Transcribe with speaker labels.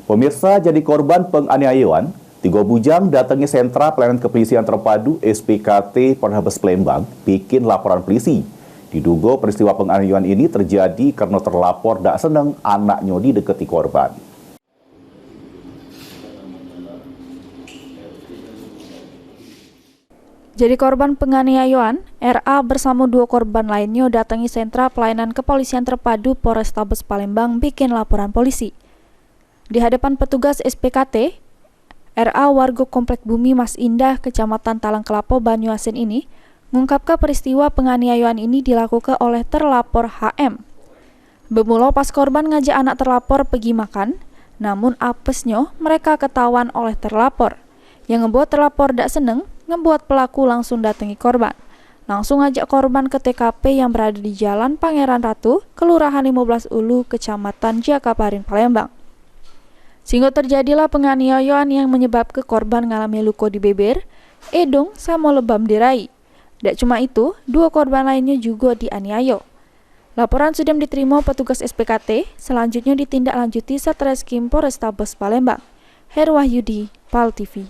Speaker 1: Pemirsa, jadi korban penganiayaan, 3 bujang datangi sentra pelayanan kepolisian terpadu SPKT Polrestabes Palembang bikin laporan polisi. Diduga peristiwa penganiayaan ini terjadi karena terlapor tak senang anaknya didekati korban.
Speaker 2: Jadi korban penganiayaan, RA bersama 2 korban lainnya datangi sentra pelayanan kepolisian terpadu Polrestabes Palembang bikin laporan polisi. Di hadapan petugas SPKT, RA warga Komplek Bumi Mas Indah, Kecamatan Talang Kelapo, Banyuasin ini mengungkapkan peristiwa penganiayaan ini dilakukan oleh terlapor HM. Bermula pas korban ngajak anak terlapor pergi makan, namun apesnya mereka ketahuan oleh terlapor. Yang ngebuat terlapor tak seneng, ngebuat pelaku langsung datangi korban. Langsung ngajak korban ke TKP yang berada di Jalan Pangeran Ratu, Kelurahan 15 Ulu, Kecamatan Jakabaring, Palembang. Sehingga terjadilah penganiayaan yang menyebabkan korban mengalami luka di beber, edong, sama lebam diraih. Tak cuma itu, 2 korban lainnya juga dianiaya. Laporan sudah diterima petugas SPKT, selanjutnya ditindaklanjuti Satreskrim Polrestabes Palembang. Herwahyudi, PAL TV.